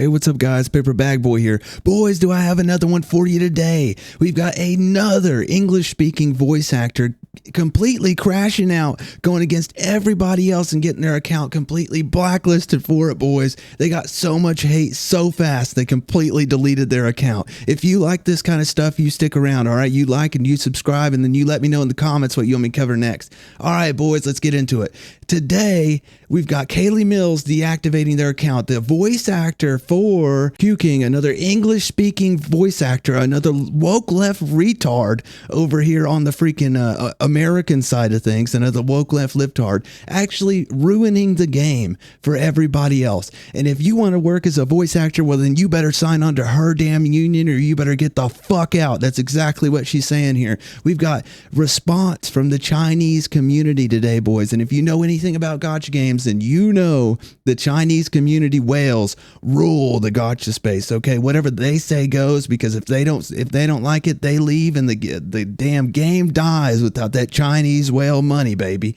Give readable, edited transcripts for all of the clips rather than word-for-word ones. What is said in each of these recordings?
Hey, what's up, guys? Paperbag Boy here. Boys, do I have another one for you today? We've got another English-speaking voice actor completely crashing out, going against everybody else and getting their account completely blacklisted for it, boys. They got so much hate so fast, they completely deleted their account. If you like this kind of stuff, you stick around, all right? You like and you subscribe, and then you let me know in the comments what you want me to cover next. All right, boys, let's get into it. Today, we've got Kayli Mills deactivating their account. The voice actor for Keqing, another English-speaking voice actor, another woke left retard over here on the freaking American side of things, another woke left libtard, actually ruining the game for everybody else. And if you want to work as a voice actor, well, then you better sign on to her damn union or you better get the fuck out. That's exactly what she's saying here. We've got response from the Chinese community today, boys. And if you know anything about gacha games, then you know the Chinese community whales rule the gacha space. Okay, whatever they say goes, because if they don't like it, they leave and the damn game dies without that Chinese whale money, baby.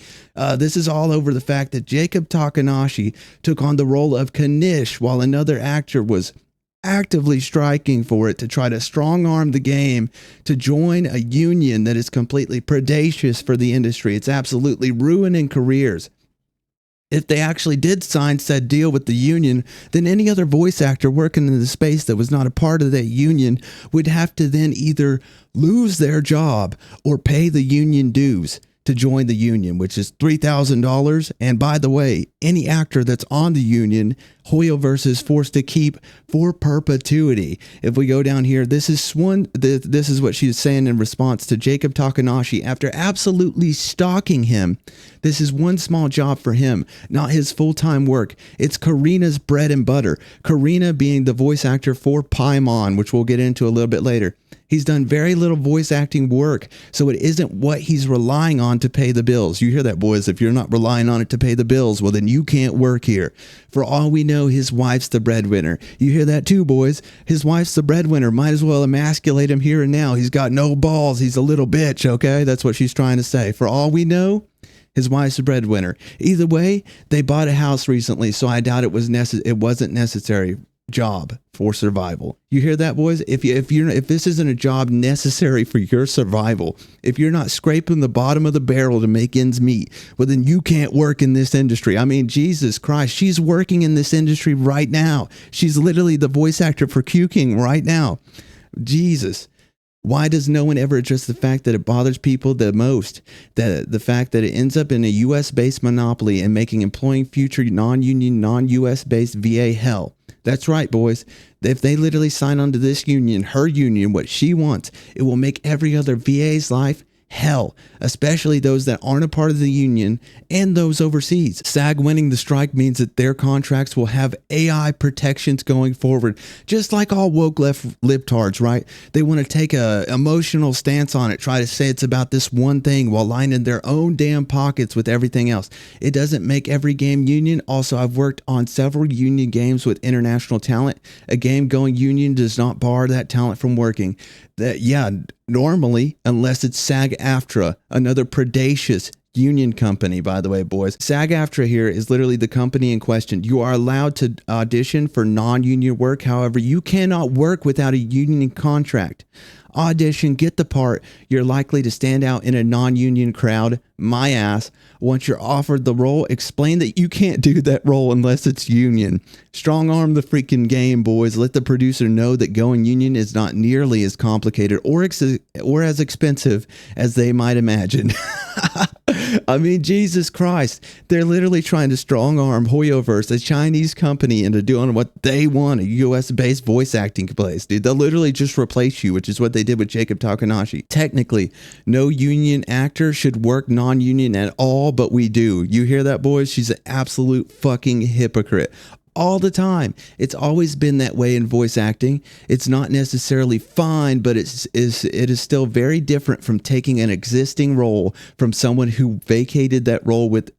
This is all over the fact that Jacob Takanashi took on the role of Kinich while another actor was actively striking for it to try to strong arm the game to join a union that is completely predacious for the industry. It's absolutely ruining careers. If they actually did sign said deal with the union, then any other voice actor working in the space that was not a part of that union would have to then either lose their job or pay the union dues to join the union, which is $3,000. And by the way, any actor that's on the union, Hoyoverse is forced to keep for perpetuity. If we go down here, this is what she's saying in response to Jacob Takanashi after absolutely stalking him. This is one small job for him, not his full-time work. It's Karina's bread and butter. Karina being the voice actor for Paimon, which we'll get into a little bit later. He's done very little voice acting work, so it isn't what he's relying on to pay the bills. You hear that, boys? If you're not relying on it to pay the bills, well, then you can't work here. For all we know, his wife's the breadwinner. You hear that too, boys? His wife's the breadwinner. Might as well emasculate him here and now. He's got no balls. He's a little bitch, okay? That's what she's trying to say. For all we know, his wife's the breadwinner. Either way, they bought a house recently, so I doubt it wasn't necessary job for survival. You hear that, boys? If this isn't a job necessary for your survival, if you're not scraping the bottom of the barrel to make ends meet, well, then you can't work in this industry. I mean, Jesus Christ, she's working in this industry right now. She's literally the voice actor for Keqing right now. Jesus. Why does no one ever address the fact that it bothers people the most? That the fact that it ends up in a U.S.-based monopoly and making employing future non-union, non-U.S.-based VA hell. That's right, boys. If they literally sign on to this union, her union, what she wants, it will make every other VA's life hell, especially those that aren't a part of the union and those overseas. SAG winning the strike means that their contracts will have AI protections going forward, just like all woke left libtards, right? They want to take a emotional stance on it, try to say it's about this one thing while lining their own damn pockets with everything else. It doesn't make every game union. Also, I've worked on several union games with international talent. A game going union does not bar that talent from working. Normally, unless it's SAG-AFTRA, another predacious union company, by the way, boys. SAG-AFTRA here is literally the company in question. You are allowed to audition for non-union work. However, you cannot work without a union contract. Audition, get the part. You're likely to stand out in a non-union crowd. My ass. Once you're offered the role, explain that you can't do that role unless it's union. Strong arm the freaking game, boys. Let the producer know that going union is not nearly as complicated or as expensive as they might imagine. I mean, Jesus Christ. They're literally trying to strong arm Hoyoverse, a Chinese company, into doing what they want, a US-based voice acting place. Dude, they'll literally just replace you, which is what they did with Jacob Takanashi. Technically, no union actor should work non-union at all, but we do. You hear that, boys? She's an absolute fucking hypocrite. All the time. It's always been that way in voice acting. It's not necessarily fine, but it is still very different from taking an existing role from someone who vacated that role with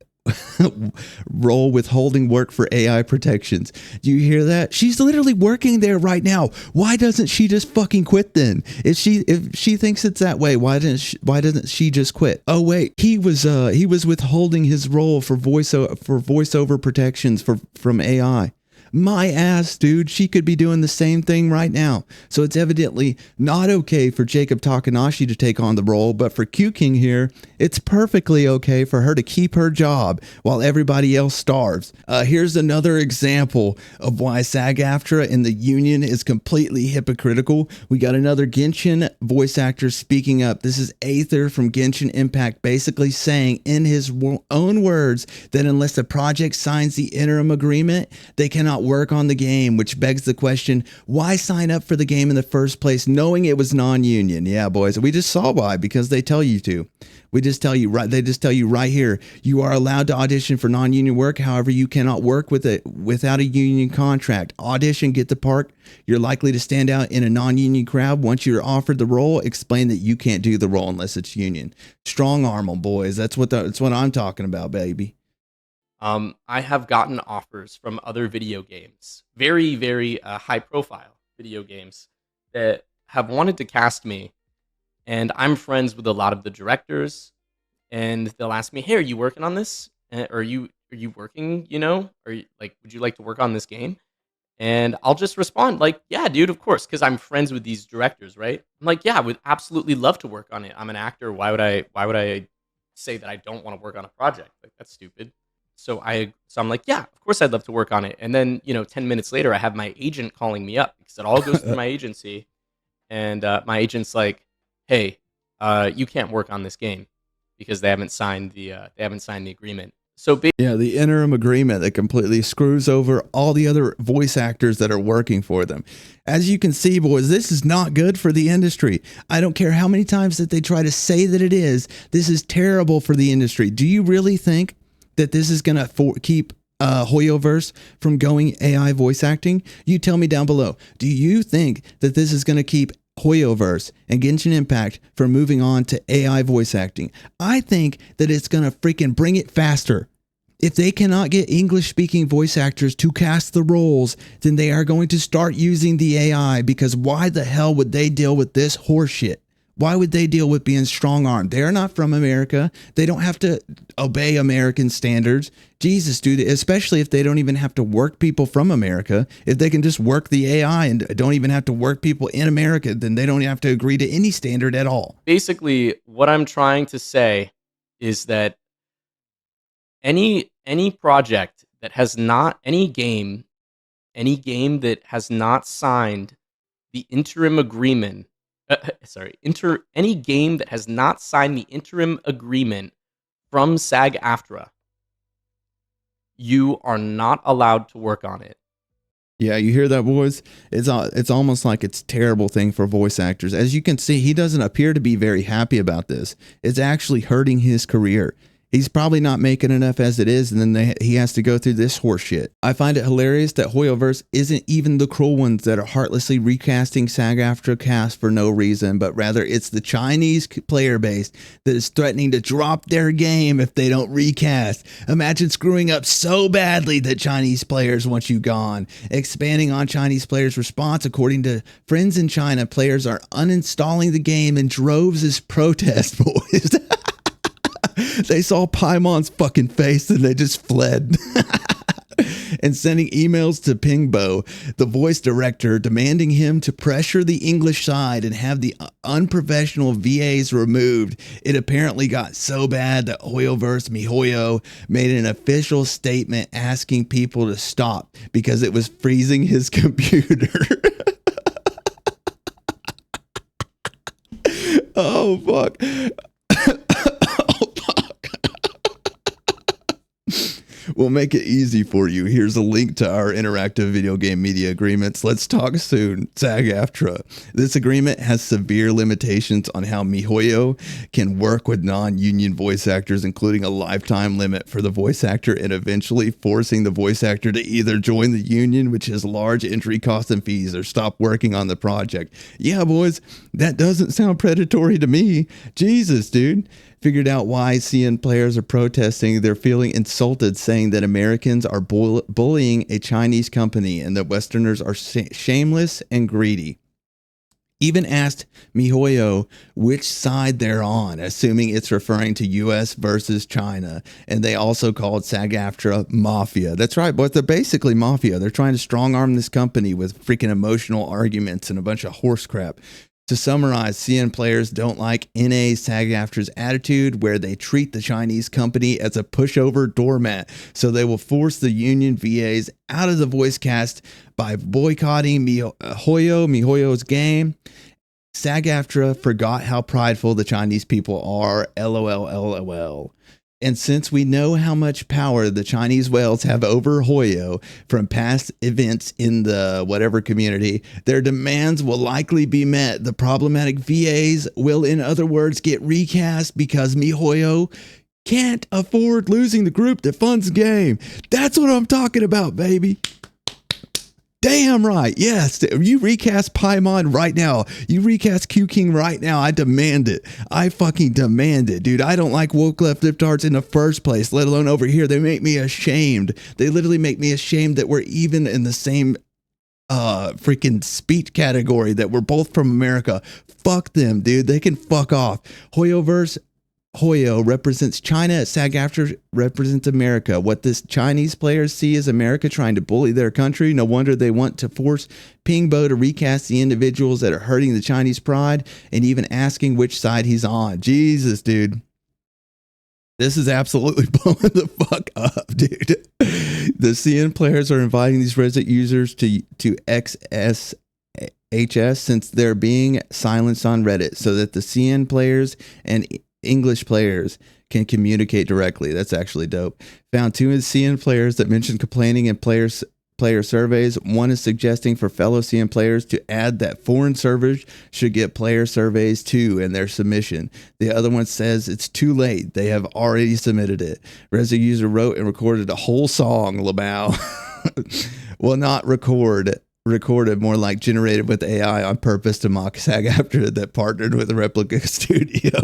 withholding work for AI protections. Do you hear that? She's literally working there right now. Why doesn't she just fucking quit then? If she thinks it's that way, why doesn't she just quit? Oh wait, he was withholding his role for voiceover protections from AI. My ass, dude. She could be doing the same thing right now. So it's evidently not okay for Jacob Takanashi to take on the role, but for Keqing here, it's perfectly okay for her to keep her job while everybody else starves. Here's another example of why SAG-AFTRA and the union is completely hypocritical. We got another Genshin voice actor speaking up. This is Aether from Genshin Impact, basically saying in his own words that unless the project signs the interim agreement, they cannot work on the game, which begs the question, why sign up for the game in the first place knowing it was non-union? Yeah, boys, we just saw why, because they tell you to. They just tell you right here, you are allowed to audition for non-union work. However, you cannot work without a union contract. Audition, get the part. You're likely to stand out in a non-union crowd. Once you're offered the role, explain that you can't do the role unless it's union. Strong arm 'em, boys. That's what I'm talking about, baby. I have gotten offers from other video games, very, very high profile video games, that have wanted to cast me. And I'm friends with a lot of the directors, and they'll ask me, "Hey, are you working on this? Are you working? Are you like, would you like to work on this game?" And I'll just respond like, "Yeah, dude, of course," because I'm friends with these directors, right? I'm like, "Yeah, I would absolutely love to work on it. I'm an actor. Why would I say that I don't want to work on a project? Like, that's stupid." So I'm like, "Yeah, of course I'd love to work on it." And then 10 minutes later, I have my agent calling me up because it all goes through my agency, and my agent's like, "Hey, you can't work on this game because they haven't signed the agreement." So Yeah, the interim agreement that completely screws over all the other voice actors that are working for them. As you can see, boys, this is not good for the industry. I don't care how many times that they try to say that it is. This is terrible for the industry. Do you really think that this is going to keep Hoyoverse from going AI voice acting? You tell me down below. Do you think that this is going to keep Hoyoverse and Genshin Impact from moving on to AI voice acting? I think that it's going to freaking bring it faster. If they cannot get English-speaking voice actors to cast the roles, then they are going to start using the AI, because why the hell would they deal with this horseshit? Why would they deal with being strong-armed? They're not from America. They don't have to obey American standards. Jesus, dude, especially if they don't even have to work people from America. If they can just work the AI and don't even have to work people in America, then they don't have to agree to any standard at all. basically, what I'm trying to say is that any project that has not any game that has not signed the interim agreement, any game that has not signed the interim agreement from SAG-AFTRA, you are not allowed to work on it. Yeah, you hear that, boys? It's almost like it's a terrible thing for voice actors. As you can see, he doesn't appear to be very happy about this. It's actually hurting his career. He's probably not making enough as it is, and then he has to go through this horse shit. I find it hilarious that Hoyoverse isn't even the cruel ones that are heartlessly recasting SAG-AFTRA cast for no reason, but rather it's the Chinese player base that is threatening to drop their game if they don't recast. Imagine screwing up so badly that Chinese players want you gone. Expanding on Chinese players' response, according to friends in China, players are uninstalling the game in droves as protest, boys. They saw Paimon's fucking face and they just fled. And sending emails to Pingbo, the voice director, demanding him to pressure the English side and have the unprofessional VAs removed. It apparently got so bad that Hoyoverse MiHoYo made an official statement asking people to stop because it was freezing his computer. Oh, fuck. We'll make it easy for you. Here's a link to our interactive video game media agreements. Let's talk soon. SAG-AFTRA. This agreement has severe limitations on how MiHoYo can work with non-union voice actors, including a lifetime limit for the voice actor and eventually forcing the voice actor to either join the union, which has large entry costs and fees, or stop working on the project. Yeah, boys, that doesn't sound predatory to me. Jesus, dude. Figured out why CN players are protesting. They're feeling insulted, saying that Americans are bullying a Chinese company and that Westerners are shameless and greedy. Even asked MiHoYo which side they're on, assuming it's referring to U.S. versus China. And they also called SAG-AFTRA mafia. That's right, but they're basically mafia. They're trying to strong-arm this company with freaking emotional arguments and a bunch of horse crap. To summarize, CN players don't like NA SAG-AFTRA's attitude where they treat the Chinese company as a pushover doormat. So they will force the union VAs out of the voice cast by boycotting MiHoYo's game. SAG-AFTRA forgot how prideful the Chinese people are. LOL. And since we know how much power the Chinese whales have over Hoyo from past events in the whatever community, their demands will likely be met. The problematic VAs will, in other words, get recast because MiHoYo can't afford losing the group that funds the game. That's what I'm talking about, baby. Damn right. Yes. You recast Paimon right now. You recast Keqing right now. I demand it. I fucking demand it, dude. I don't like woke left liftards in the first place, let alone over here. They make me ashamed. They literally make me ashamed that we're even in the same freaking speech category, that we're both from America. Fuck them, dude. They can fuck off. Hoyo represents China. SAG-AFTRA represents America. What this Chinese players see is America trying to bully their country. No wonder they want to force Pingbo to recast the individuals that are hurting the Chinese pride and even asking which side he's on. Jesus, dude. This is absolutely blowing the fuck up, dude. The CN players are inviting these Reddit users to XSHS since they're being silenced on Reddit so that the CN players and English players can communicate directly. That's actually dope. Found 2 CN players that mentioned complaining in player surveys. One is suggesting for fellow CN players to add that foreign servers should get player surveys too in their submission. The other one says it's too late. They have already submitted it. Reddit user wrote and recorded a whole song, Lamau. Well, not recorded, more like generated with AI on purpose to mock SAG-AFTRA that partnered with a replica studio.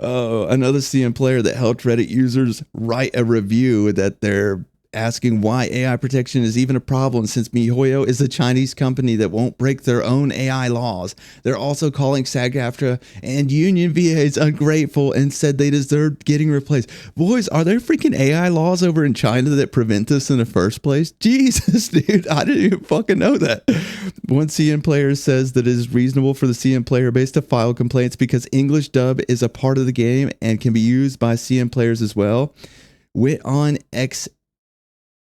Oh, another CN player that helped Reddit users write a review that they're asking why AI protection is even a problem since MiHoYo is a Chinese company that won't break their own AI laws. They're also calling SAG-AFTRA and union VAs ungrateful and said they deserve getting replaced. Boys, are there freaking AI laws over in China that prevent this in the first place? Jesus, dude, I didn't even fucking know that. One CN player says that it is reasonable for the CN player base to file complaints because English dub is a part of the game and can be used by CN players as well. Wit on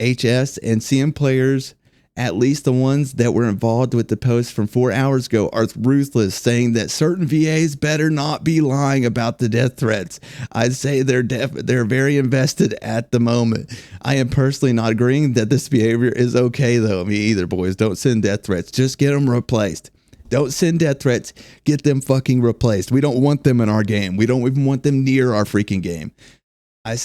HS and CM players, at least the ones that were involved with the post from 4 hours ago, are ruthless, saying that certain VAs better not be lying about the death threats. I'd say they're very invested at the moment. I am personally not agreeing that this behavior is okay, though. Me either, boys. Don't send death threats. Just get them replaced. Don't send death threats. Get them fucking replaced. We don't want them in our game. We don't even want them near our freaking game. I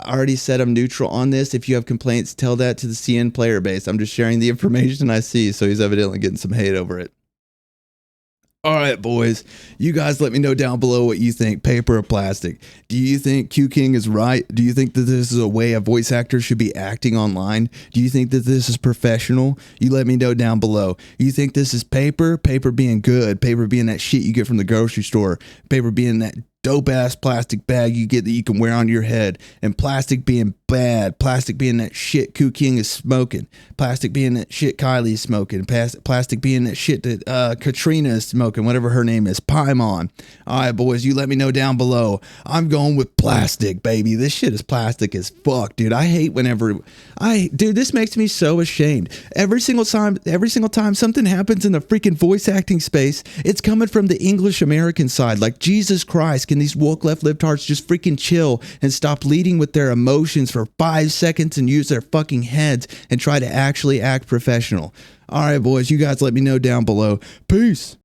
already said I'm neutral on this. If you have complaints, tell that to the CN player base. I'm just sharing the information I see, so he's evidently getting some hate over it. All right, boys, you guys let me know down below what you think, paper or plastic. Do you think Keqing is right? Do you think that this is a way a voice actor should be acting online? Do you think that this is professional? You let me know down below. You think this is paper? Paper being good, paper being that shit you get from the grocery store, paper being that dope ass plastic bag you get that you can wear on your head, and plastic being bad, plastic being that shit Keqing is smoking, plastic being that shit Kayli is smoking, plastic being that shit that Katrina is smoking, whatever her name is, Paimon. All right, boys, you let me know down below. I'm going with plastic, baby. This shit is plastic as fuck, dude. I hate dude, this makes me so ashamed. Every single time something happens in the freaking voice acting space, it's coming from the English American side. Like, Jesus Christ, can these woke left libtards just freaking chill and stop leading with their emotions for 5 seconds and use their fucking heads and try to actually act professional? All right, boys, you guys let me know down below. Peace.